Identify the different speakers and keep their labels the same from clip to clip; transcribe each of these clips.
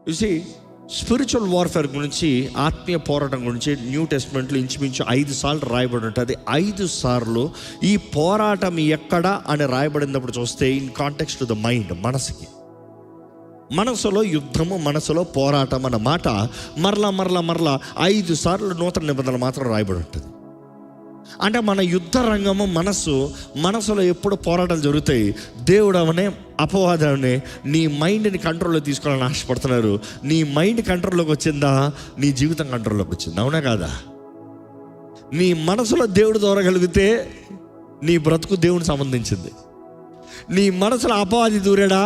Speaker 1: చూసి spiritual warfare గురించి, ఆత్మీయ పోరాటం గురించి న్యూ టెస్ట్మెంట్లో ఇంచుమించు 5 సార్లు రాయబడి ఉంటుంది. 5 సార్లు ఈ పోరాటం ఎక్కడ అని రాయబడినప్పుడు చూస్తే in context to the mind, మనసులో యుద్ధము, మనసులో పోరాటం అన్న మాట మరలా 5 సార్లు నూతన నిబంధనలు మాత్రం రాయబడి ఉంటుంది. అంటే మన యుద్ధ రంగము మనసులో ఎప్పుడు పోరాటాలు జరుగుతాయి. దేవుడు అవనే అపవాదాన్ని నీ మైండ్ని కంట్రోల్లో తీసుకోవాలని ఆశపడుతున్నారు. నీ మైండ్ కంట్రోల్లోకి వచ్చిందా, నీ జీవితం కంట్రోల్లోకి వచ్చిందా? అవునా కాదా? నీ మనసులో దేవుడు దూరగలిగితే నీ బ్రతుకు దేవునికి సంబంధించింది. నీ మనసులో అపవాది దూరాడా,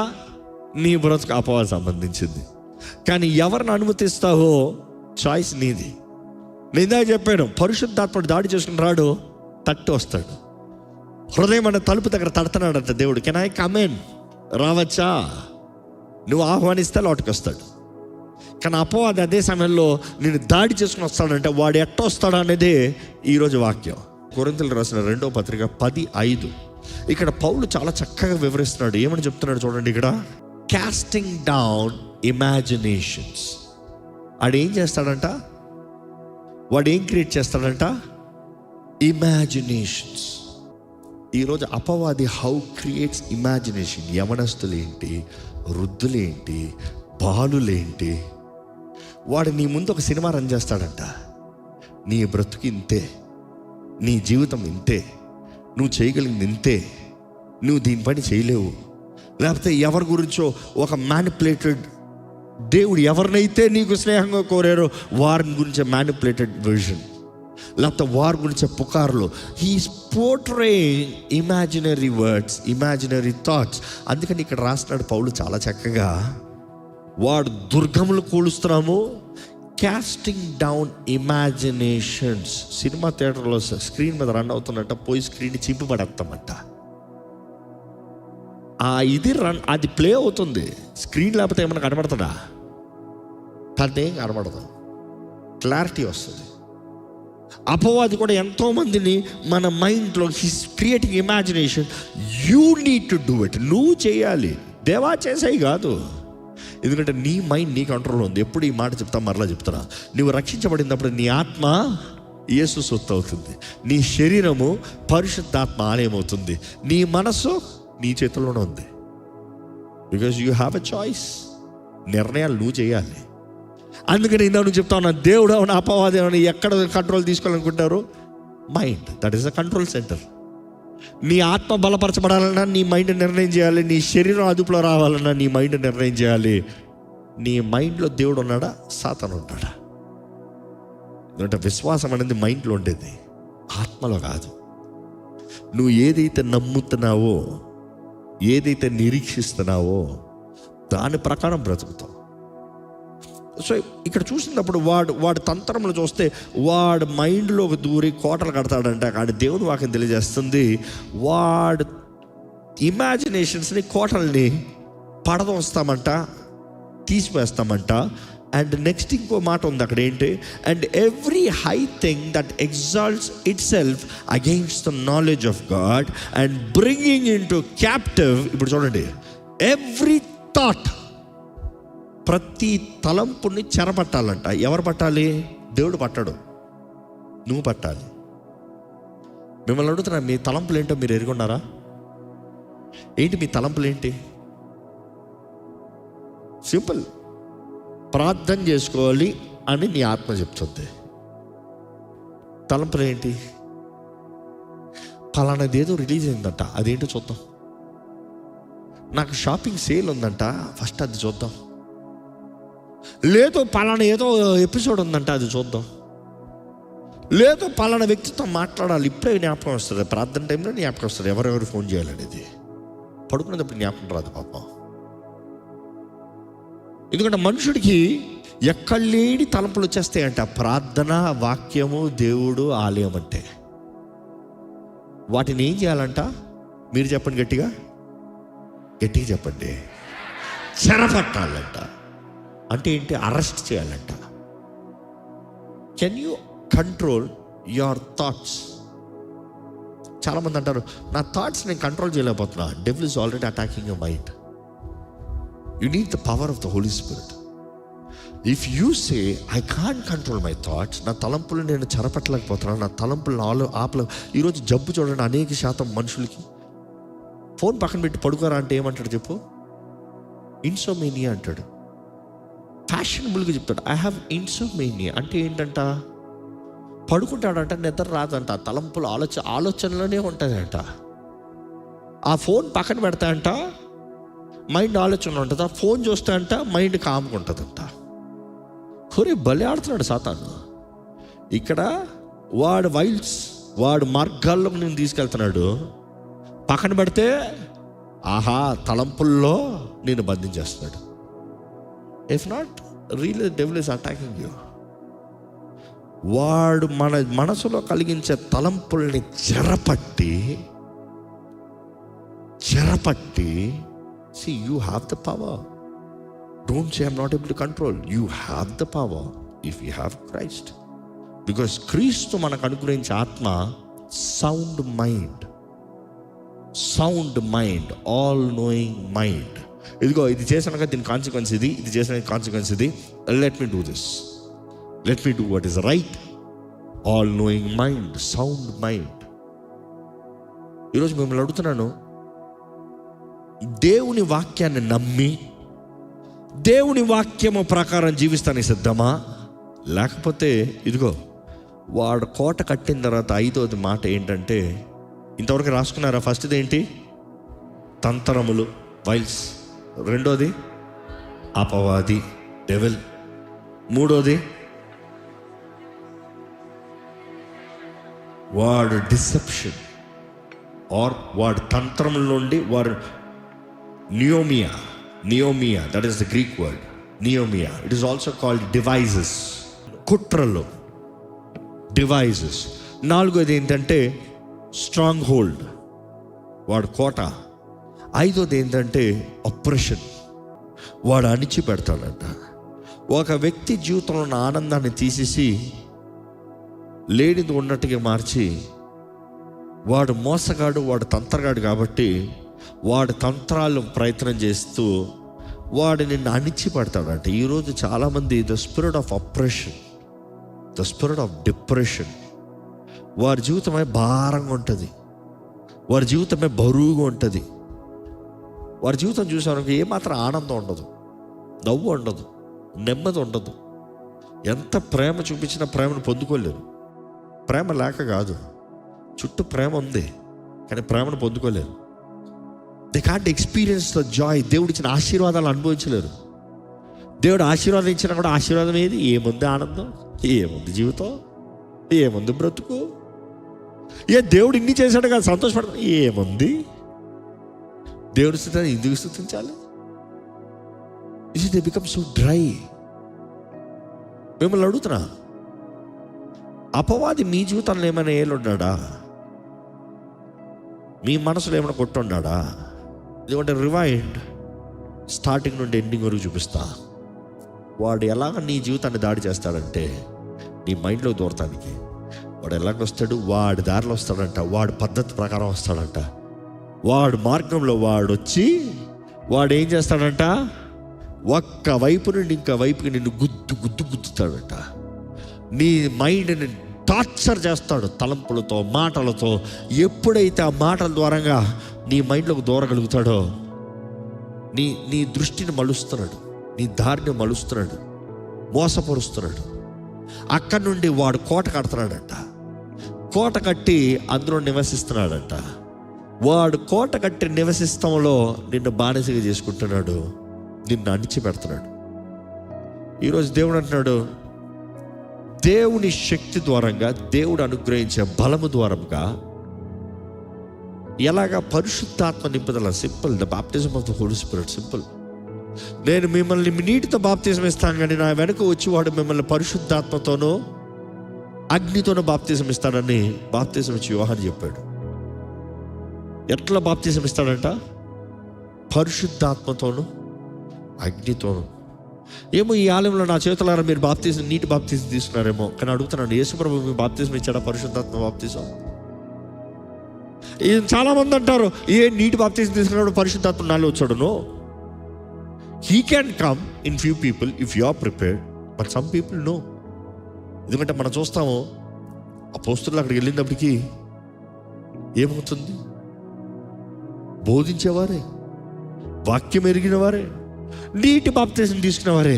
Speaker 1: నీ బ్రతుకు అపవాది సంబంధించింది. కానీ ఎవరిని అనుమతిస్తావో చాయిస్ నీది. నేను చెప్పాను, పరిశుద్ధాత్ముడు దాడి చేసుకుని రాడు, తట్టి వస్తాడు. హృదయం అనే తలుపు దగ్గర తడుతున్నాడంట దేవుడు. కెన్ ఐ కమ్ ఇన్, రావచ్చా? నువ్వు ఆహ్వానిస్తే లోటుకి వస్తాడు. కానీ అపవాది అదే సమయంలో నేను దాడి చేసుకుని వస్తాడంటే వాడు ఎట్ట వస్తాడు అనేది ఈరోజు వాక్యం. కొరింథీయులకు రాసిన 2వ పత్రిక 10:5 ఇక్కడ పౌలు చాలా చక్కగా వివరిస్తున్నాడు. ఏమని చెప్తున్నాడు చూడండి ఇక్కడ. Casting down imaginations. ఆడేం చేస్తాడంట, వాడు ఏం క్రియేట్ చేస్తాడంట? ఇమాజినేషన్స్. ఈరోజు అపవాది హౌ క్రియేట్స్ ఇమాజినేషన్. యవనస్తులేంటి, వృద్ధులేంటి, బాలులేంటి, వాడు నీ ముందు ఒక సినిమా రన్ చేస్తాడంట. నీ బ్రతుకు ఇంతే, నీ జీవితం ఇంతే, నువ్వు చేయగలిగింది ఇంతే, నువ్వు దీని పని చేయలేవు. లేకపోతే ఎవరి గురించో ఒక మ్యానిపులేటెడ్, దేవుడు ఎవరినైతే నీకు స్నేహంగా కోరారో వారిని గురించే మ్యానిపులేటెడ్ విజన్, లేకపోతే వారి గురించే పుకార్లు. He's portraying imaginary words, imaginary thoughts. అందుకని ఇక్కడ రాస్తున్నాడు పౌలు చాలా చక్కగా, వాడు దుర్గములు కూలుస్తున్నాము, కాస్టింగ్ డౌన్ ఇమాజినేషన్స్. సినిమా థియేటర్లో స్క్రీన్ మీద రన్ అవుతున్నట్ట పోయి స్క్రీన్ చింపబడతామంట. ఇది అది ప్లే అవుతుంది. స్క్రీన్ లేకపోతే ఏమైనా కనబడుతుందా? తనేం కనబడదు, క్లారిటీ వస్తుంది. అపవాది కూడా ఎంతోమందిని మన మైండ్లో his creating imagination. You need to do it. నువ్వు చేయాలి, దేవా చేసేవి కాదు. ఎందుకంటే నీ మైండ్ నీ కంట్రోల్లో ఉంది. ఎప్పుడు ఈ మాట చెప్తా, మరలా చెప్తున్నా. నువ్వు రక్షించబడినప్పుడు నీ ఆత్మ యేసు సొత్తు అవుతుంది, నీ శరీరము పరిశుద్ధాత్మ ఆలయం అవుతుంది, నీ మనస్సు నీ చేతుల్లోనే ఉంది. Because you have a choice. నిర్ణయాలు నువ్వు చేయాలి. అందుకని ఇందా నువ్వు చెప్తా ఉన్నా, దేవుడు అవునా అపవాది అవునా ఎక్కడ కంట్రోల్ తీసుకోవాలనుకుంటారు? Mind. That is the control centre. నీ ఆత్మ బలపరచబడాలన్నా నీ మైండ్ నిర్ణయం చేయాలి. నీ శరీరం అదుపులో రావాలన్నా నీ మైండ్ నిర్ణయం చేయాలి. నీ మైండ్లో దేవుడు ఉన్నాడా, సాతాను ఉంటాడా? ఎందుకంటే విశ్వాసం అనేది మైండ్లో ఉండేది, ఆత్మలో కాదు. నువ్వు ఏదైతే నమ్ముతున్నావో, ఏదైతే నిరీక్షిస్తున్నావో దాని ప్రకారం బ్రతుకుతావు. సో ఇక్కడ చూసినప్పుడు వాడు తంత్రములు చూస్తే వాడు మైండ్లోకి దూరి కోటలు కడతాడంట. కానీ దేవుని వాక్యం తెలియజేస్తుంది, వాడు ఇమాజినేషన్స్ని, కోటల్ని పడదోస్తామంట, తీసివేస్తామంట. అండ్ నెక్స్ట్ ఇంకో మాట ఉంది అక్కడ, ఏంటి? And every high thing that exalts it self against the knowledge of God and bringing in to captive. ఇప్పుడు చూడండి, ఎవ్రీ థాట్, ప్రతి తలంపుని చెరపట్టాలంట. ఎవరు పట్టాలి? దేవుడు పట్టాడు, నువ్వు పట్టాలి. మిమ్మల్ని అడుగుతున్నా, మీ తలంపులు ఏంటో మీరు ఎరుగున్నారా? ఏంటి మీ తలంపులు ఏంటి? సింపుల్, ప్రార్థన చేసుకోవాలి అని నీ ఆత్మ చెప్తుంది. తలంపులు ఏంటి? పలానాది ఏదో రిలీజ్ అయిందంట, అదేంటో చూద్దాం. నాకు షాపింగ్ సేల్ ఉందంట, ఫస్ట్ అది చూద్దాం. లేదు పలానా ఏదో ఎపిసోడ్ ఉందంట, అది చూద్దాం. లేదు పలానా వ్యక్తితో మాట్లాడాలి, ఇప్పుడే జ్ఞాపకం వస్తుంది. ప్రార్థన టైంలో జ్ఞాపకం వస్తుంది ఎవరెవరు ఫోన్ చేయాలనేది. పడుకునేటప్పుడు జ్ఞాపకం రాదు పాపం. ఎందుకంటే మనుషుడికి ఎక్కడలేని తలంపులు వచ్చేస్తాయంట. ప్రార్థన, వాక్యము, దేవుడు, ఆలయం అంటే వాటిని ఏం చేయాలంట? మీరు చెప్పండి, గట్టిగా చెప్పండి. చెరపట్టాలంట. అంటే ఏంటి? అరెస్ట్ చేయాలంట. Can you control your thoughts? చాలామంది అంటారు, నా థాట్స్ నేను కంట్రోల్ చేయలేకపోతున్నా. Devil is already attacking your mind. You need the power of the holy spirit. If you say I can't control my thoughts, నా తలంపులు నేను చెరపట్టలేకపోతున్నాను, నా తలంపులను ఈరోజు జబ్బు చూడండి అనేక శాతం మనుషులకి. ఫోన్ పక్కన పెట్టి పడుకోరా అంటే ఏమంటాడు చెప్పు? ఇన్సోమేనియా అంటాడు. ఫ్యాషనబుల్గా చెప్తాడు, ఐ హ్యావ్ ఇన్సోమేనియా. అంటే ఏంటంట? పడుకుంటాడంట, నిద్ర రాదంట, తలంపులు ఆలోచనలోనే ఉంటుందంట. ఆ ఫోన్ పక్కన పెడతా అంట, మైండ్ ఆలోచన ఉంటుంది. ఆ ఫోన్ చూస్తా అంట, మైండ్ కామ్గా ఉంటుందంట. ఒరే బలి ఆడుతున్నాడు సాతాను. ఇక్కడ వాడు మార్గాల్లో నేను తీసుకెళ్తున్నాడు. పక్కన పెడితే ఆహా తలంపుల్లో నేను బంధించేస్తున్నాడు. If not real devil is attacking you. వాడు మన మనసులో కలిగించే తలంపుల్ని చెరపట్టి see, you have the power. Don't say I'm not able to control. You have the power if you have Christ. Because Christ మనకు అనుగ్రహించే ఆత్మ sound mind, all knowing mind. ఇదిగో ఇది చేసాక దీని కాన్సిక్వెన్స్ ఇది చేసిన కాన్సిక్వెన్స్ ఇది. Let me do this, let me do what is right. All knowing mind, sound mind. ఈరోజు మిమ్మల్ని అడుగుతున్నాను, దేవుని వాక్యాన్ని నమ్మి దేవుని వాక్యము ప్రకారం జీవిస్తానికి సిద్ధమా? లేకపోతే ఇదిగో వాడు కోట కట్టిన తర్వాత 5వ మాట ఏంటంటే, ఇంతవరకు రాసుకున్నారా? ఫస్ట్ది ఏంటి? తంత్రములు, వైల్స్. 2వది అపవాది, డెవిల్. 3వది వాడు డిసెప్షన్ ఆర్ వాడు తంత్రముల నుండి వాడు నియోమియా, that is the Greek word నియోమియా. It is also called devices, కుట్రలు, డివైజెస్. 4వది ఏంటంటే స్ట్రాంగ్ హోల్డ్, వాడు కోట. 5వది ఏంటంటే అప్రెషన్, వాడు అణిచి పెడతాడంట. ఒక వ్యక్తి జీవితంలో ఉన్న ఆనందాన్ని తీసేసి లేనిది ఉన్నట్టుగా మార్చి, వాడు మోసగాడు, వాడు తంత్రగాడు కాబట్టి వాడు తంత్రాలు ప్రయత్నం చేస్తూ వాడు నిన్ను అణిచి పెడతాడంట. ఈరోజు చాలామంది the spirit of oppression, the spirit of depression, వారి జీవితమే భారంగా ఉంటుంది, వారి జీవితమే బరువుగా ఉంటుంది. వారి జీవితం చూసానికి ఏమాత్రం ఆనందం ఉండదు, నవ్వు ఉండదు, నెమ్మది ఉండదు. ఎంత ప్రేమ చూపించినా ప్రేమను పొందుకోలేరు. ప్రేమ లేక కాదు, చుట్టూ ప్రేమ ఉంది కానీ ప్రేమను పొందుకోలేరు. They can't experience the joy. దేవుడు ఇచ్చిన ఆశీర్వాదాలు అనుభవించలేరు. దేవుడు ఆశీర్వాదం ఇచ్చినా కూడా ఆశీర్వాదం ఏది? ఏముంది ఆనందం, ఏముంది జీవితం, ఏముంది బ్రతుకు, దేవుడు ఇన్ని చేశాడు కదా సంతోషపడతాం, ఏముంది? దేవుడి స్థితి ఎందుకు స్థుతించాలి? They become so dry. మిమ్మల్ని అడుగుతున్నా, అపవాది మీ జీవితంలో ఏమైనా ఏలున్నాడా? మీ మనసులో ఏమైనా కొట్టున్నాడా? ఎందుకంటే రివైండ్, స్టార్టింగ్ నుండి ఎండింగ్ వరకు చూపిస్తా. వాడు ఎలాగ నీ జీవితాన్ని దాడి చేస్తాడంటే, నీ మైండ్లో దూరటానికి వాడు ఎలాగొస్తాడు? వాడి దారిలో వస్తాడంట, వాడి పద్ధతి ప్రకారం వస్తాడంట. వాడు మార్గంలో వాడు వచ్చి వాడు ఏం చేస్తాడంట? ఒక్క వైపు నుండి ఇంక వైపుకి నిన్ను గుద్దుతాడంట. నీ మైండ్ని టార్చర్ చేస్తాడు తలంపులతో, మాటలతో. ఎప్పుడైతే ఆ మాటల ద్వారంగా నీ మైండ్లోకి దూరగలుగుతాడో నీ దృష్టిని మలుస్తున్నాడు, నీ దారిని మలుస్తున్నాడు, మోసపరుస్తున్నాడు. అక్కడి నుండి వాడు కోట కడుతున్నాడంట. కోట కట్టి అందులో నివసిస్తున్నాడంట. వాడు కోట కట్టి నివసిస్తంలో నిన్ను బానిసగా చేసుకుంటున్నాడు, నిన్ను అణిచిపెడుతున్నాడు. ఈరోజు దేవుడు అంటున్నాడు, దేవుని శక్తి ద్వారంగా, దేవుడు అనుగ్రహించే బలము ద్వారంగా ఎలాగా పరిశుద్ధాత్మ నింపుదల. Simple, the baptism of the holy spirit. Simple. నేను మిమ్మల్ని నీటితో బాప్తిజం ఇస్తాను, కానీ నా వెనక వచ్చి వాడు మిమ్మల్ని పరిశుద్ధాత్మతోనూ అగ్నితోనూ బాప్తిజం ఇస్తాడని బాప్తిజం ఇచ్చి యోహాను చెప్పాడు. ఎట్లా బాప్తిజం ఇస్తాడంట? పరిశుద్ధాత్మతోనూ అగ్నితోనూ. ఏమో ఈ ఆలయంలో నా చేతులారా మీరు బాప్తిజం, నీటి బాప్తిజం తీసుకున్నారేమో, కానీ అడుగుతున్నాను, యేసుప్రభు మీ బాప్తిజం ఇచ్చాడా? పరిశుద్ధాత్మ బాప్తిజం. చాలా మంది అంటారు, నీటి బాప్తిజం తీసుకున్నాడు పరిశుద్ధాత్మ నాలో వచ్చాడు. No, he can come in few people if you are prepared. But some people no. ఎందుకంటే మనం చూస్తాము అపోస్తలులు అక్కడికి వెళ్ళినప్పటికీ ఏమవుతుంది? బోధించేవారే, వాక్యం ఎరిగిన వారే, నీటి బాప్తిసం తీసుకున్న వారే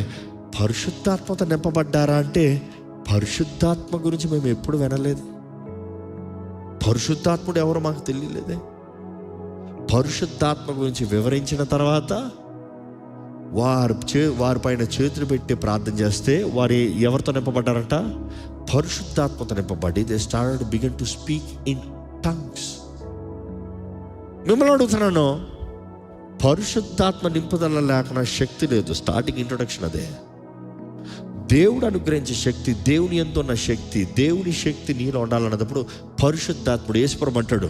Speaker 1: పరిశుద్ధాత్మతో నింపబడ్డారా అంటే పరిశుద్ధాత్మ గురించి మేము ఎప్పుడు వినలేదు. పరిశుద్ధాత్ముడు ఎవరో మాకు తెలియలేదే. పరిశుద్ధాత్మ గురించి వివరించిన తర్వాత వారి పైన చేతులు పెట్టి ప్రార్థన చేస్తే వారు ఎవరితో నింపబడ్డారంట? పరిశుద్ధాత్మతో నింపబడి they started begin to speak in tongues. మిమ్మల్ని అడుగుతున్నాను, పరిశుద్ధాత్మ నింపుదల లేకుండా శక్తి లేదు. స్టార్టింగ్ ఇంట్రొడక్షన్ అదే. దేవుడు అనుగ్రహించే శక్తి, దేవుని యందు ఉన్న శక్తి, దేవుని శక్తి నీలో ఉండాలన్నప్పుడు పరిశుద్ధాత్ముడు యేసుప్రభువు అంటాడు,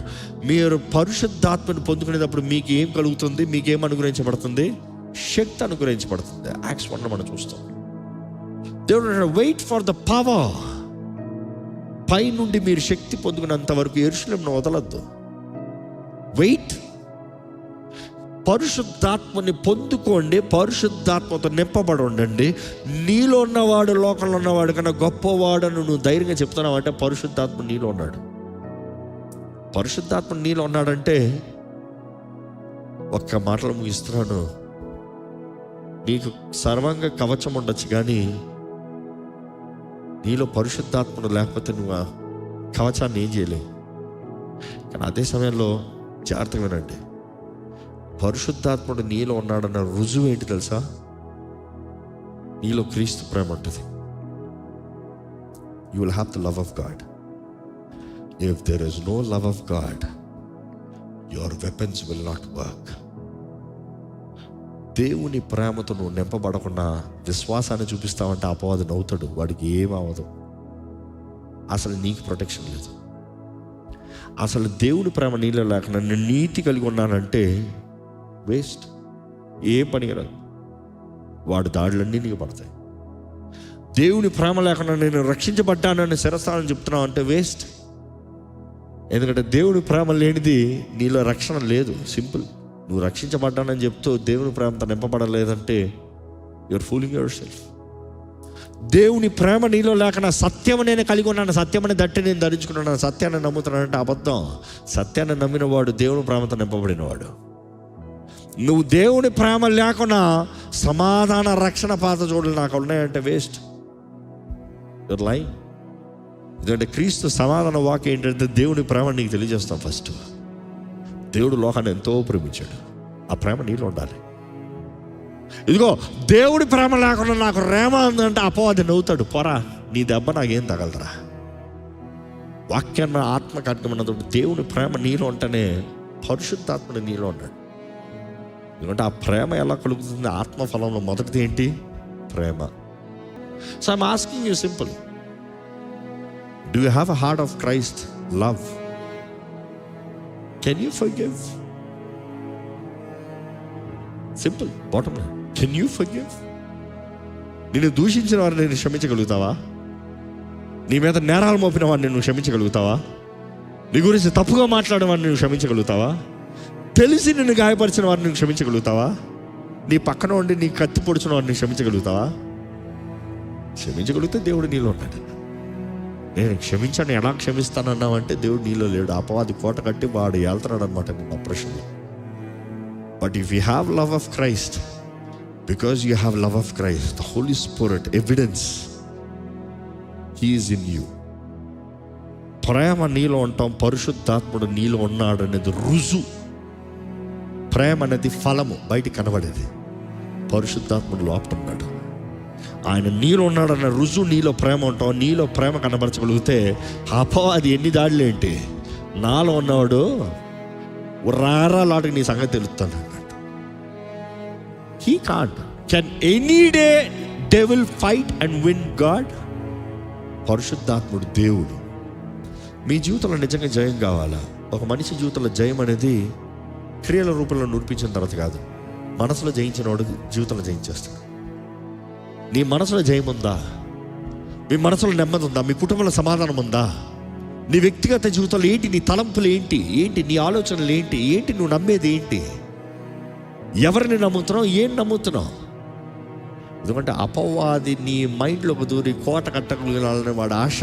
Speaker 1: మీరు పరిశుద్ధాత్మను పొందుకునేటప్పుడు మీకు ఏం కలుగుతుంది? మీకేం అనుగ్రహించబడుతుంది? శక్తి అనుగ్రహించబడుతుంది. యాక్ట్స్ 1 మనం చూస్తాం. దేవుడు అంటాడు, వెయిట్ ఫర్ ద పవర్. పై నుండి మీరు శక్తి పొందుకున్నంత వరకు యెరూషలేమును వదలొద్దు. వెయిట్. పరిశుద్ధాత్మని పొందుకోండి, పరిశుద్ధాత్మతో నింపబడి ఉండండి. నీలో ఉన్నవాడు లోకంలో ఉన్నవాడు కన్నా గొప్పవాడను నువ్వు ధైర్యంగా చెప్తున్నావు అంటే పరిశుద్ధాత్మ నీలో ఉన్నాడు. పరిశుద్ధాత్మ నీలో ఉన్నాడంటే ఒక్క మాటలు ముగిస్తున్నాను, నీకు సర్వంగా కవచం ఉండొచ్చు కానీ నీలో పరిశుద్ధాత్మను లేకపోతే నువ్వు ఆ కవచాన్ని ఏం చేయలేవు. కానీ అదే సమయంలో జాగ్రత్తగా వినండి, పరిశుద్ధాత్ముడు నీలో ఉన్నాడన్న రుజువు ఏంటి తెలుసా? నీలో క్రీస్తు ప్రేమ ఉంటుంది. You will have the love of God. If there is no love of God, your weapons will not work. దేవుని ప్రేమతో నువ్వు నింపబడకుండా విశ్వాసాన్ని చూపిస్తావంటే అపవాది నవ్వుతాడు, వాడికి ఏమవదు. అసలు నీకు ప్రొటెక్షన్ లేదు. అసలు దేవుని ప్రేమ నీలో లేకుండా నేను నీతి కలిగి ఉన్నానంటే వేస్ట్. ఏ పని రాదు, వాడి దాడులన్నీ నీకు పడతాయి. దేవుని ప్రేమ లేకుండా నేను రక్షించబడ్డానని శిరస్థానం చెప్తున్నావు అంటే వేస్ట్. ఎందుకంటే దేవుని ప్రేమ లేనిది నీలో రక్షణ లేదు. సింపుల్. నువ్వు రక్షించబడ్డానని చెప్తూ దేవుని ప్రేమతో నింపబడలేదంటే యూఆర్ ఫూలింగ్ యువర్ సెల్ఫ్. దేవుని ప్రేమ నీలో లేకుండా సత్యం నేను కలిగి ఉన్నాను, సత్యమని దట్టి నేను ధరించుకున్నాను, సత్యాన్ని నమ్ముతున్నానంటే అబద్ధం. సత్యాన్ని నమ్మిన వాడు దేవుని ప్రేమతో నింపబడినవాడు. నువ్వు దేవుని ప్రేమ లేకుండా సమాధాన రక్షణ పాత చోటులు నాకు ఉన్నాయంటే వేస్ట్. Your life. ఎందుకంటే క్రీస్తు సమాధాన వాక్యం ఏంటంటే దేవుని ప్రేమ నీకు తెలియజేస్తాం. ఫస్ట్ దేవుడు లోకాన్ని ఎంతో ప్రేమించాడు, ఆ ప్రేమ నీలో ఉండాలి. ఇదిగో దేవుడి ప్రేమ లేకుండా నాకు ప్రేమ ఉందంటే అపవాది నవ్వుతాడు, పోరా నీ దెబ్బ నాకేం తగలరా. వాక్యాన్ని ఆత్మ కట్టమన్నప్పుడు దేవుని ప్రేమ నీలో ఉంటేనే పరిశుద్ధాత్మని నీలో ఉన్నాడు. ఎందుకంటే ఆ ప్రేమ ఎలా కలుగుతుంది? ఆత్మఫలంలో మొదటిది ఏంటి? ప్రేమ. So I'm asking you simple, do you have a heart of Christ love? Can you forgive? Simple, bottom line. Can you forgive? నిన్ను దూషించిన వారిని నేను క్షమించగలుగుతావా? నీ మీద నేరాలు మోపిన వారిని నువ్వు క్షమించగలుగుతావా? నీ గురించి తప్పుగా మాట్లాడిన వారిని నువ్వు క్షమించగలుగుతావా? తెలిసి నిన్ను గాయపరిచిన వారిని నువ్వు క్షమించగలుగుతావా? నీ పక్కన ఉండి నీ కత్తి పొడిచిన వారిని క్షమించగలుగుతావా? క్షమించగలిగితే దేవుడు నీలో ఉన్నాడు. నేను క్షమించాను, ఎలా క్షమిస్తానన్నావంటే దేవుడు నీలో లేడు. అపవాది కోట కట్టి వాడు వెళ్తున్నాడు అనమాట నిన్న ప్రశ్నలో. But if you have love of Christ, because you have love of Christ, the holy spirit evidence he is in you. ప్రేమ నీలో ఉంటాం, పరిశుద్ధాత్ముడు నీలో ఉన్నాడు అనేది రుజువు. ప్రేమ అనేది ఫలము, బయటికి కనబడేది. పరిశుద్ధాత్ముడు లోపల ఉన్నాడు, ఆయన నీలో ఉన్నాడన్న రుజువు. నీలో ప్రేమ ఉంటాం, నీలో ప్రేమ కనబరచగలిగితే అపవాది ఎన్ని దాడులు ఏంటి? నాలో ఉన్నవాడు రారా లాటకి నీ సంగతి తెలుస్తాను అన్నట్టు. He can't. Can any day devil fight and win God? పరిశుద్ధాత్ముడు దేవుడు. మీ జీవితంలో నిజంగా జయం కావాలా? ఒక మనిషి జీవితంలో జయం అనేది క్రియల రూపంలో నూర్పించిన తర్వాత కాదు, మనసులో జయించిన వాడు జీవితంలో జయించేస్తాడు. నీ మనసులో జయం ఉందా? మీ మనసులో నెమ్మది ఉందా? మీ కుటుంబంలో సమాధానం ఉందా? నీ వ్యక్తిగత జీవితంలో ఏంటి? నీ తలంపులు ఏంటి? నీ ఆలోచనలు ఏంటి? నువ్వు నమ్మేది ఏంటి? ఎవరిని నమ్ముతున్నావు? ఏం నమ్ముతున్నావు? ఎందుకంటే అపవాది నీ మైండ్లోకి దూరి కోట కట్టగలగాలనే వాడి ఆశ.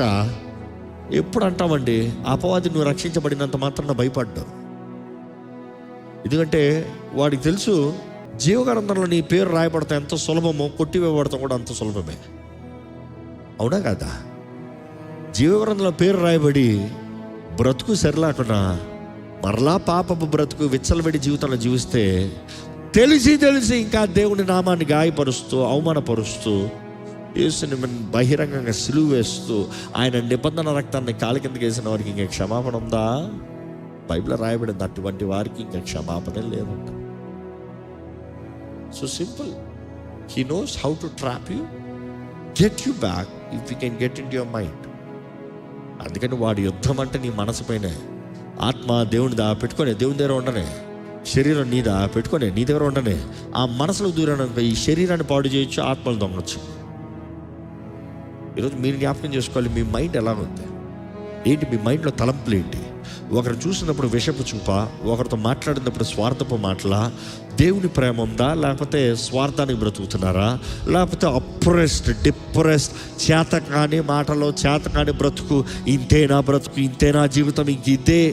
Speaker 1: ఎప్పుడు అంటామండి, అపవాది నువ్వు రక్షించబడినంత మాత్రాన భయపడ్డావు. ఎందుకంటే వాడికి తెలుసు జీవగ్రంథంలో నీ పేరు రాయబడతా ఎంత సులభమో, కొట్టివేయబడతాం కూడా అంత సులభమే. అవునా కదా? జీవగ్రంథంలో పేరు రాయబడి బ్రతుకు సరిలేకుండా మరలా పాపపు బ్రతుకు విచ్చలబడి జీవితంలో జీవిస్తే తెలిసి ఇంకా దేవుని నామాన్ని గాయపరుస్తూ, అవమానపరుస్తూ, యేసుని బహిరంగంగా సిలువ వేస్తూ, ఆయన నిబంధన రక్తాన్ని కాలి కిందకి వేసిన వారికి ఇంకా క్షమాపణ ఉందా? బైబిల్లో రాయబడింది, అటువంటి వారికి ఇంకా క్షమాపణ లేదంట. So simple. He knows how to trap you, get you back if you can get in to your mind. అందుకని వాడి యుద్ధం అంటే నీ మనసు పైనే. ఆత్మ దేవునిదా పెట్టుకొని దేవుని దగ్గర ఉండనే, శరీరం నీదా పెట్టుకొని నీ దగ్గర ఉండనే. ఆ మనసులో దూరానికి ఈ శరీరాన్ని పాడు చేయొచ్చు, ఆత్మలు దొంగచ్చు. ఈరోజు మీరు జ్ఞాపకం చేసుకోవాలి, మీ మైండ్ ఎలా ఉంది ఏంటి, మీ మైండ్లో తలంపులు ఏంటి? ఒకరు చూసినప్పుడు విషపు చూప, ఒకరితో మాట్లాడినప్పుడు స్వార్థపు మాటల, దేవుని ప్రేమ ఉందా, లేకపోతే స్వార్థానికి బ్రతుకుతున్నారా, లేకపోతే అప్రెస్డ్ డిప్రెస్డ్ చేతకాని మాటలో చేతకాని బ్రతుకు, ఇంతేనా బ్రతుకు, ఇంతేనా జీవితం, ఇంక ఇదే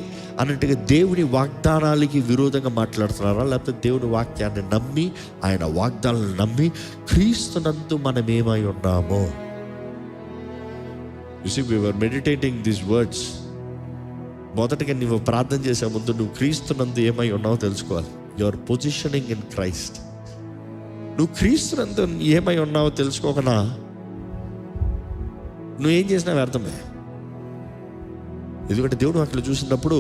Speaker 1: అన్నట్టుగా దేవుని వాగ్దానాలకి విరోధంగా మాట్లాడుతున్నారా, లేకపోతే దేవుని వాక్యాన్ని నమ్మి, ఆయన వాగ్దానాలను నమ్మి క్రీస్తునందు మనం ఏమై ఉన్నామో. You see, we were meditating these words. మొదటగా నువ్వు ప్రార్థన చేసే ముందు నువ్వు క్రీస్తునందు ఏమై ఉన్నావో తెలుసుకోవాలి. Your positioning in Christ. నువ్వు క్రీస్తునందు ఏమై ఉన్నావో తెలుసుకోకుండా నువ్వేం చేసినా వ్యర్థమే. ఎందుకంటే దేవుడు అట్లా చూసినప్పుడు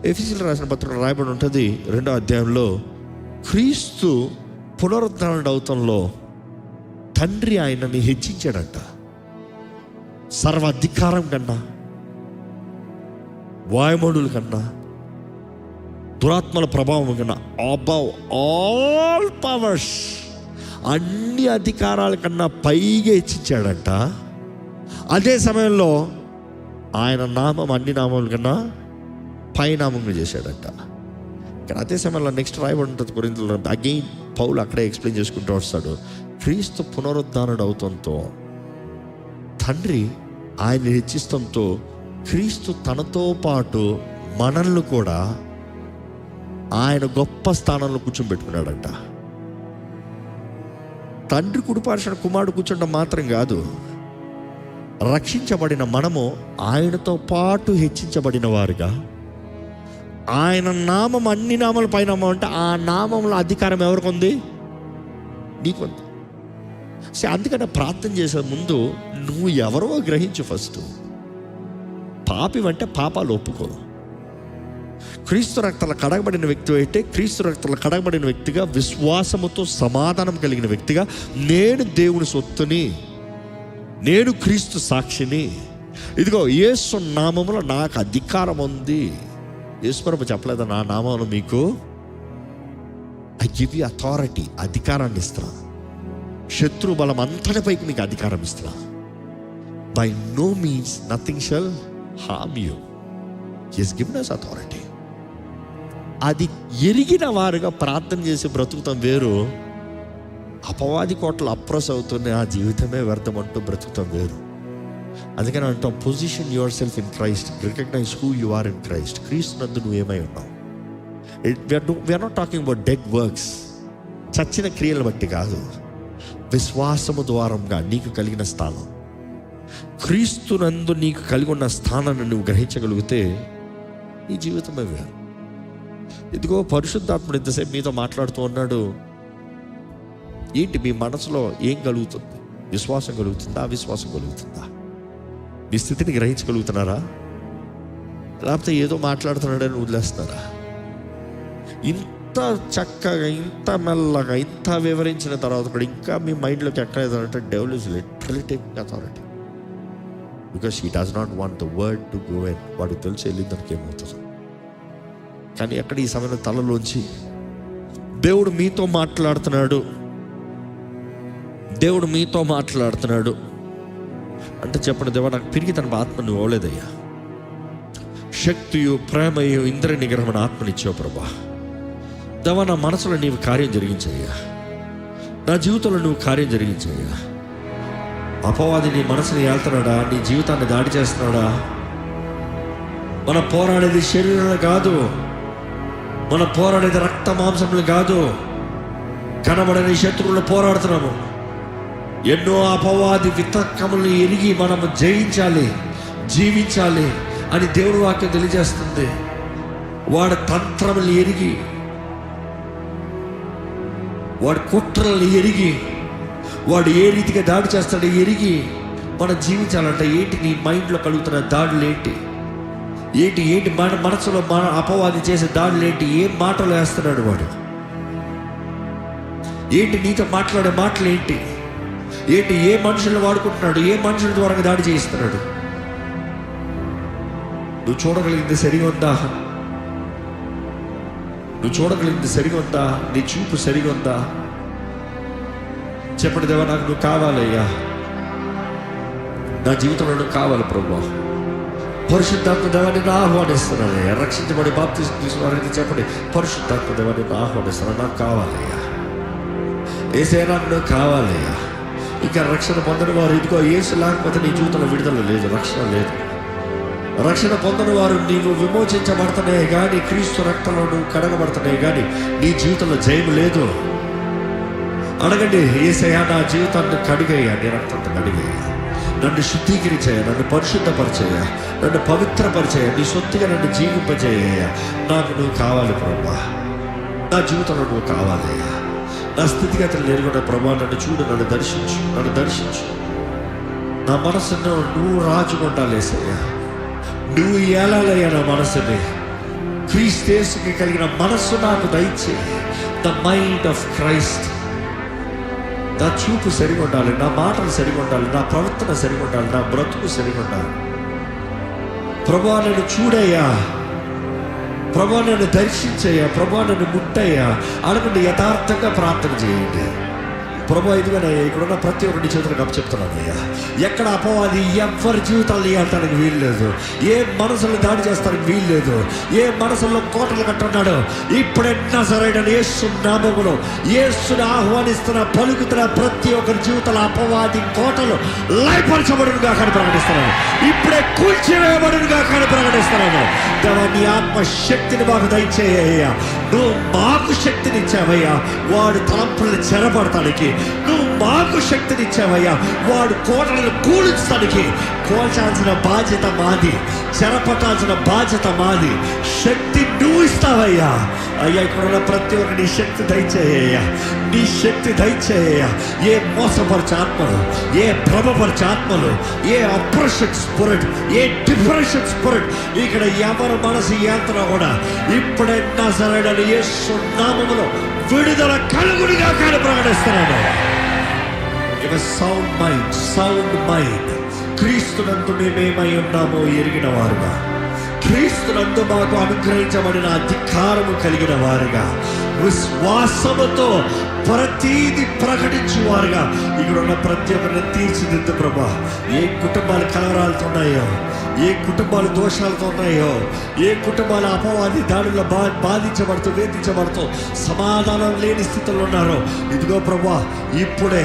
Speaker 1: ఎఫెసీయులకు రాసిన పత్రికలో రాయబడి ఉంటుంది 2వ అధ్యాయంలో, క్రీస్తు పునరుద్ధరణ అవుతంలో తండ్రి ఆయనని హెచ్చించాడంట. సర్వాధికారం కన్నా, వాయుమండుల కన్నా, దురాత్మల ప్రభావం కన్నా, అబౌవ్ ఆల్ పవర్స్, అన్ని అధికారాల కన్నా పైగా హెచ్చించాడంట. అదే సమయంలో ఆయన నామం అన్ని నామముల కన్నా పైనామంగా చేశాడంట. కానీ అదే సమయంలో నెక్స్ట్ రాయబడి ఉంటుంది కొరింథీయులలో, అగైన్ పౌలు అక్కడే ఎక్స్ప్లెయిన్ చేసుకుంటూ వస్తాడు. క్రీస్తు పునరుద్ధరణ అవుతంతో తండ్రి ఆయన హెచ్చిస్తంతో క్రీస్తు తనతో పాటు మనల్ని కూడా ఆయన గొప్ప స్థానంలో కూర్చోబెట్టుకున్నాడంట. తండ్రి కుడిపార్శ్వన కుమారుడు కూర్చోడం మాత్రం కాదు, రక్షించబడిన మనము ఆయనతో పాటు హెచ్చించబడిన వారుగా, ఆయన నామం అన్ని నామాల పైన అంటే ఆ నామంలో అధికారం ఎవరికి ఉంది? నీకు ఉంది. సో అందుకనే ప్రార్థన చేసే ముందు నువ్వు ఎవరో గ్రహించు. ఫస్ట్ పాపి అంటే పాపాలు ఒప్పుకో. క్రీస్తు రక్తాల కడగబడిన వ్యక్తి అయితే క్రీస్తు రక్తాల కడగబడిన వ్యక్తిగా, విశ్వాసముతో సమాధానం కలిగిన వ్యక్తిగా, నేను దేవుని సొత్తుని, నేను క్రీస్తు సాక్షిని, ఇదిగో యేసు నామములో నాకు అధికారం ఉంది. యేసుప్రభు చెప్పలేదా, నా నామములో మీకు ఐ గివ్ యు అథారిటీ, అధికారాన్ని ఇస్తున్నా, శత్రు బలం అంతటిపైకి మీకు అధికారం ఇస్తున్నా. By no means nothing shall harm you. He has given us authority. అది ఎరిగిన వారుగా ప్రార్థన చేసి బ్రతుకుతాం వేరు, అపవాది కోటలు అప్రెస్ అవుతున్న ఆ జీవితమే వ్యర్థమంటూ బ్రతుకుతాం వేరు. అందుకని అంటాం, position yourself in Christ, recognise who you are in Christ. క్రీస్తు నందు నువ్వు ఏమై ఉన్నావు. We are not talking about dead works, చచ్చిన క్రియలు బట్టి కాదు, విశ్వాసము ద్వారంగా నీకు కలిగిన స్థానం, క్రీస్తునందు నీకు కలిగి ఉన్న స్థానాన్ని నువ్వు గ్రహించగలిగితే నీ జీవితమే వేరు. ఇదిగో పరిశుద్ధాత్ముడు ఇంతసేపు మీతో మాట్లాడుతూ ఉన్నాడు. ఏంటి మీ మనసులో ఏం కలుగుతుంది? విశ్వాసం కలుగుతుందా, అవిశ్వాసం కలుగుతుందా? మీ స్థితిని గ్రహించగలుగుతున్నారా, లేకపోతే ఏదో మాట్లాడుతున్నాడని వదిలేస్తున్నారా? ఇంత చక్కగా, ఇంత మెల్లగా, ఇంత వివరించిన తర్వాత కూడా ఇంకా మీ మైండ్లోకి ఎక్కలేదంటే devil is literally taking authority, because he does not want the word to go in. వాడికి తెలిసి వెళ్ళిందానికి ఏమవుతుంది. కానీ ఎక్కడ ఈ సమయంలో తలలోంచి దేవుడు మీతో మాట్లాడుతున్నాడు, దేవుడు మీతో మాట్లాడుతున్నాడు అంటే చెప్పండి, దేవా నాకు పిరిగి తన ఆత్మ నువ్వు అవ్వలేదయ్యా, శక్తియు ప్రేమయు ఇంద్ర నిగ్రహమైన ఆత్మనిచ్చావు ప్రభా. దేవా నా మనసులో నీవు కార్యం జరిగించయ్యా, నా జీవితంలో నువ్వు కార్యం జరిగించయ్యా. అపవాది నీ మనసుని ఏళ్తున్నాడా? నీ జీవితాన్ని దాడి చేస్తున్నాడా? మనం పోరాడేది శరీరంలో కాదు, మనం పోరాడేది రక్త మాంసములు కాదు, కనబడని శత్రువులు పోరాడుతున్నాము. ఎన్నో అపవాది వితర్కములను ఎరిగి మనము జయించాలి, జీవించాలి అని దేవుడి వాక్యం తెలియజేస్తుంది. వాడి తంత్రములు ఎరిగి, వాడి కుట్రలను ఎరిగి, వాడు ఏ రీతిగా దాడి చేస్తాడో ఎరిగి మనం జీవించాలంటే ఏంటి నీ మైండ్లో కలుగుతున్న దాడులు ఏంటి, మన మనసులో మన అపవాది చేసే దాడులు ఏంటి, ఏం మాటలు వేస్తున్నాడు వాడు, ఏంటి నీతో మాట్లాడే మాటలు ఏంటి, ఏ మనుషులను వాడుకుంటున్నాడు, ఏ మనుషుల ద్వారా దాడి చేయిస్తున్నాడు. నువ్వు చూడగలిగింది సరిగా ఉందా? నువ్వు చూడగలిగింది సరిగా ఉందా? నీ చూపు సరిగా ఉందా? చెప్పండి, దేవా నాకు నువ్వు కావాలయ్యా, నా జీవితంలో నువ్వు కావాలి ప్రభువా. పరిశుద్ధాత్మ దేవాన్ని నా ఆహ్వానిస్తున్నానయ్యా. రక్షించబడి బాప్తిసం తీసుకున్నారని చెప్పండి, పరిశుద్ధాత్మ దేవాన్ని నా ఆహ్వానిస్తున్నాను, నాకు కావాలయ్యా. యేసయ్యా నాకు నువ్వు కావాలయ్యా. ఇంకా రక్షణ పొందని వారు ఇదిగో యేసు లేకపోతే నీ జీవితంలో విడుదల లేదు, రక్షణ లేదు. రక్షణ పొందని వారు నీవు విమోచించబడుతున్నాయి కానీ, క్రీస్తు రక్తంలో నువ్వు కడగబడుతున్నాయి కానీ నీ జీవితంలో జయము లేదు. అడగండి, యేసయ్యా నా జీవితాన్ని కడిగయ్యా, నీ రక్తంతో కడిగయ్యా, నన్ను శుద్ధీకరించయ్యా, నన్ను పరిశుద్ధపరిచయ్యా, నన్ను పవిత్రపరిచయ్యా, నీ సొత్తుగా నన్ను జీవింపజేయ్యా. నాకు నువ్వు కావాలి ప్రభా, నా జీవితంలో నువ్వు కావాలయ్యా. నా స్థితిగతులు నెరుగున్న ప్రభా నన్ను చూడు, నన్ను దర్శించు. నా మనసును నువ్వు రాజుకుంటాలేసయ్యా, నువ్వు ఏలాలయ్యా నా మనసుని. క్రీస్తుకి కలిగిన మనస్సు నాకు దయచేయి. The mind of Christ. నా చూపు సరిగా ఉండాలి, నా మాటలు సరిగా ఉండాలి, నా ప్రవర్తన సరిగా ఉండాలి, నా బ్రతుకు సరిగా ఉండాలి. ప్రభువా నన్ను చూడయ్యా, ప్రభువా నన్ను దర్శించయ్యా, ప్రభువా నన్ను ముట్టయ్యా. అడగండి, యథార్థంగా ప్రార్థన చేయండి. ప్రభు ఇదిగోనయ్యా, ఇక్కడున్న ప్రతి ఒక్కటి చేతులకు అప్పచెప్తున్నానయ్యా. ఎక్కడ అపవాది ఎవరి జీవితాలు ఇవ్వటానికి వీలు లేదు, ఏ మనసులు దాడి చేస్తానికి వీలు లేదు, ఏ మనసుల్లో కోటలు కట్టున్నాడో ఇప్పుడే నజరేయుడైన యేసు నామములో యేసుని ఆహ్వానిస్తున్న పలుకుతున్న ప్రతి ఒక్కరి జీవితాల అపవాది కోటలు లయపరచబడునుగా కానీ ప్రకటిస్తున్నాను, ఇప్పుడే కూల్చివేయబడునుగా కానీ ప్రకటిస్తున్నాను. దేవా నీ ఆత్మ శక్తిని మాకు దయచేయ్యా. నువ్వు మాకు శక్తినిచ్చావయ్యా వాడు తలంపులను చెరపడటానికి, నువ్వు మాకు శక్తినిచ్చావయ్యా వాడు కోటలను కూల్చడానికి. కోల్చాల్సిన బాధ్యత మాది, చెరపట్టాల్సిన బాధ్యత మాది. శక్తి నువ్వు ఇస్తావయ్యా. అయ్యా ఇక్కడ ప్రతి ఒక్క నీ శక్తి దయచేయ్యా, నీ శక్తి దయచేయ్యా. ఏ మోసపరిచే ఆత్మలు, ఏ భ్రమపరిచే ఆత్మలు, ఏ అప్రెషన్ స్పిరిట్, ఏ డిప్రెషన్ స్పిరిట్ ఇక్కడ ఎవరు మనసు యాంత్రం కూడా ఇప్పుడే నజరేయుడైన యేసు నామములో విడుదల కలుగునిగా కానీ ప్రకటిస్తున్నాను. సౌండ్ మైండ్ క్రీస్తునందు మేమేమై ఉన్నామో ఎరిగిన వారుగా, క్రీస్తునందు మాకు అనుగ్రహించబడిన అధికారము కలిగిన వారుగా, విశ్వాసముతో ప్రతీది ప్రకటించువారుగా ఇక్కడ ఉన్న ప్రతి ఒక్కరిని తీర్చిదిద్దు ప్రభా. ఏ కుటుంబాలు కలవరాలతో ఉన్నాయో, ఏ కుటుంబాలు దోషాలతో ఉన్నాయో, ఏ కుటుంబాల అపవాది దాడుల్లో బాధించబడుతూ వేధించబడుతూ సమాధానం లేని స్థితిలో ఉన్నారో, ఇదిగో ప్రభా ఇప్పుడే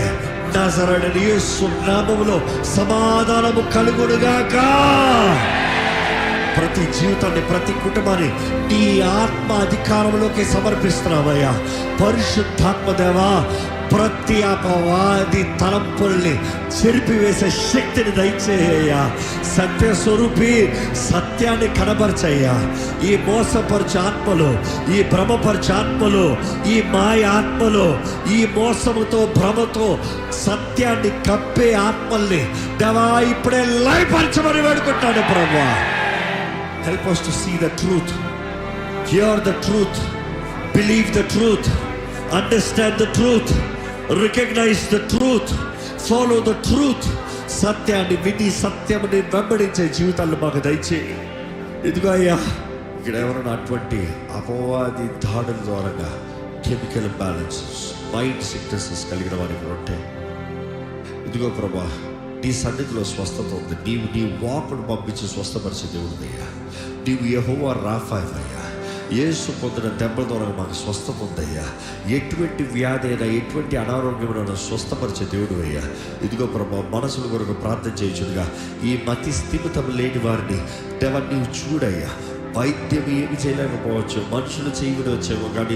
Speaker 1: నజరేయుడైన యేసు నామములో సమాధానము కలుగునుగాక. ప్రతి జీవితాన్ని, ప్రతి కుటుంబాన్ని నీ ఆత్మ అధికారంలోకి సమర్పిస్తున్నామయ్యా. పరిశుద్ధాత్మ దేవా, ప్రతి అపవాది తలంపుల్ని చెరిపివేసే శక్తిని దయచేయ్యా. సత్య స్వరూపి సత్యాన్ని కనబరచయ్యా. ఈ మోసపరిచే ఆత్మలు, ఈ భ్రమపరిచే ఆత్మలు, ఈ మాయ ఆత్మలు, ఈ మోసముతో భ్రమతో సత్యాన్ని కప్పే ఆత్మల్ని దేవా ఇప్పుడే లయపరచమని వేడుకుంటాను ప్రభువా. Help us to see the truth, hear the truth, believe the truth, understand the truth, recognize the truth, follow the truth. సత్యాన్ని విని సత్యముని వెంబడించే జీవితాలు మాకు దయచేయి. ఇదిగో అయ్యా, ఇక్కడ ఎవరైనా అటువంటి అపవాది దాడుల ద్వారా కెమికల్ ఇంబ్యాలెన్సెస్, మైండ్ సిక్నెసెస్ కలిగిన వారికి ఉంటే ఇదిగో ప్రభా నీ సన్నిధిలో స్వస్థత ఉంది. నీవు నీ వాకును పంపించి స్వస్థపరిచే దేవుడు అయ్యా. నీవు యెహోవా రాఫా అయ్యా. యేసు పొందిన దెబ్బల ద్వారా మాకు స్వస్థత ఉందయ్యా. ఎటువంటి వ్యాధి అయినా, ఎటువంటి అనారోగ్యమైన స్వస్థపరిచే దేవుడు అయ్యా. ఇదిగో ప్రభా, మనసుల కొరకు ప్రార్థన చేయుచుడుగా ఈ మతి స్థిమితం లేని వారిని దేవా నీవు చూడయ్యా. వైద్యం ఏమి చేయలేకపోవచ్చు, మనుషులు చేయడం వచ్చేమో, కానీ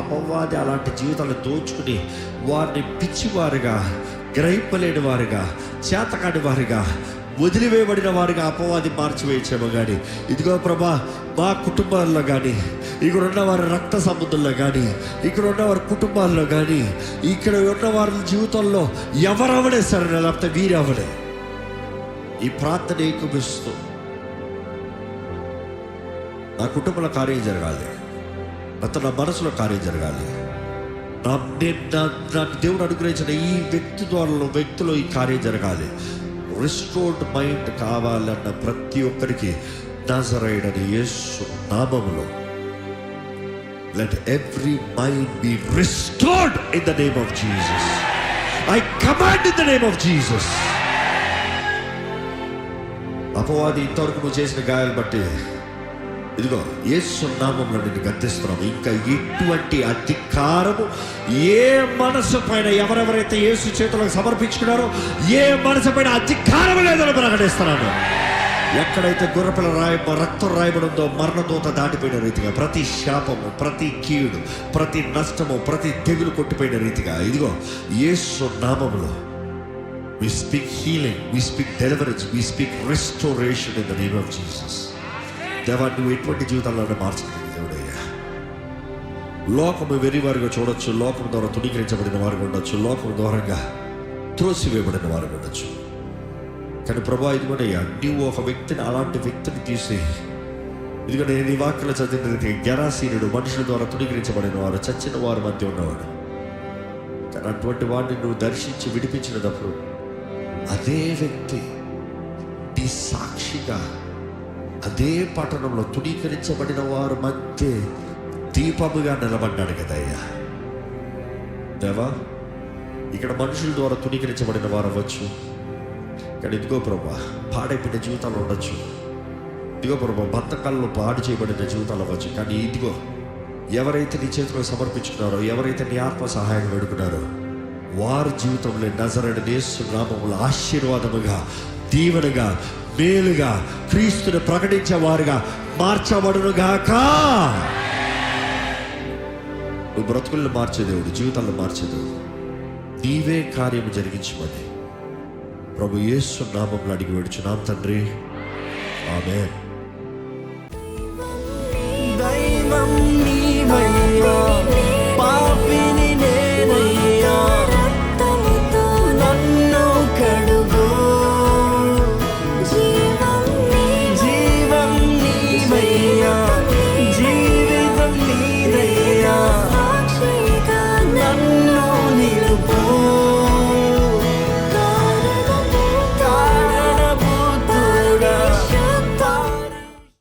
Speaker 1: అపవాది అలాంటి జీవితాలను దోచుకుని వారిని పిచ్చివారుగా, గ్రహింపలేని వారుగా, చేతకాని వారుగా, వదిలివేయబడిన వారిగా అపవాది మార్చివేయించేమో. కానీ ఇదిగో ప్రభా, మా కుటుంబాల్లో కానీ, ఇక్కడ ఉన్న వారి రక్త సంబంధంలో కానీ, ఇక్కడ ఉన్న వారి కుటుంబాల్లో కానీ, ఇక్కడ ఉన్న వారి జీవితంలో ఎవరవడే సరే, లేకపోతే వీరెవడే ఈ ప్రార్థన ఏకమిస్తూ నా కుటుంబంలో కార్యం జరగాలి, నా మనసులో కార్యం జరగాలి, నాకు దేవుడు అనుగ్రహించిన ఈ వ్యక్తిలో ఈ కార్యం జరగాలి. రిస్టోర్డ్ మైండ్ కావాలన్న ప్రతి ఒక్కరికి నజరేయుడైన యేసు నామములో let every mind be restored in the name of Jesus. I command in the name of Jesus. అపవాది ఇంతవరకు నువ్వు చేసిన గాయాలు బట్టి ఇదిగో యేసు నామములో నిన్ను గద్దిస్తున్నాము. ఇంకా ఇటువంటి అధికారము ఏ మనసు పైన ఎవరెవరైతే యేసు చేతులకు సమర్పించుకున్నారో ఏ మనసు పైన అధికారం లేదని ప్రకటిస్తున్నాను. ఎక్కడైతే గుర్రపిల్ల రక్తం రాయబడిందో మరణదూత దాటిపోయిన రీతిగా, ప్రతి శాపము, ప్రతి కీడు, ప్రతి నష్టము, ప్రతి తెగులు కొట్టిపోయిన రీతిగా ఇదిగో యేసు నామములో we speak healing, we speak deliverance, we speak restoration in the name of Jesus. దేవా, నువ్వు ఎటువంటి జీవితాలను మార్చగలిగిన దేవుడయ్యా. లోకము వెరివారుగా చూడొచ్చు, లోకం ద్వారా తుణీకరించబడిన వారుగా ఉండొచ్చు, లోకం ద్వారంగా త్రోసివేయబడిన వారుగా ఉండొచ్చు. కానీ ప్రభా, ఇదిగోనయ్యా, నువ్వు ఒక వ్యక్తిని, అలాంటి వ్యక్తిని తీసి ఇదిగో నేను ఈ వాక్యలో చదివిన రీతిగా గెరాసీనుడు, మనుషుల ద్వారా తుణీకరించబడిన వారు, చచ్చిన వారి మధ్య ఉన్నవాడు. కానీ అటువంటి వాడిని నువ్వు దర్శించి విడిపించినప్పుడు అదే వ్యక్తి నీ సాక్షిగా అదే పట్టణంలో తుణీకరించబడిన వారి మధ్య దీపముగా నిలబడ్డాడు కదయ్యా. దేవా, ఇక్కడ మనుషుల ద్వారా తుణీకరించబడిన వారు అవ్వచ్చు, కానీ ఇదిగో ప్రభా, పాడైపోయిన జీవితాలు ఉండొచ్చు. ఇదిగో ప్రభా, బంధకాల్లో పాడు చేయబడిన జీవితాలు అవ్వచ్చు. కానీ ఇదిగో ఎవరైతే నీ చేతిలో సమర్పించుకున్నారో, ఎవరైతే నీ ఆత్మ సహాయం వేడుకున్నారో వారి జీవితంలో నజరేయుడైన యేసు నామములో ఆశీర్వాదముగా, దీవెనగా, మేలుగా క్రీస్తుని ప్రకటించే వారుగా మార్చబడునుగాక. నువ్వు బ్రతుకులను మార్చే దేవుడు, జీవితాలను మార్చే దేవుడు. నీవే కార్యము జరిగించమని ప్రభు యేసు నామములో అడిగి వేడుచున్నాం తండ్రి. ఆమేన్.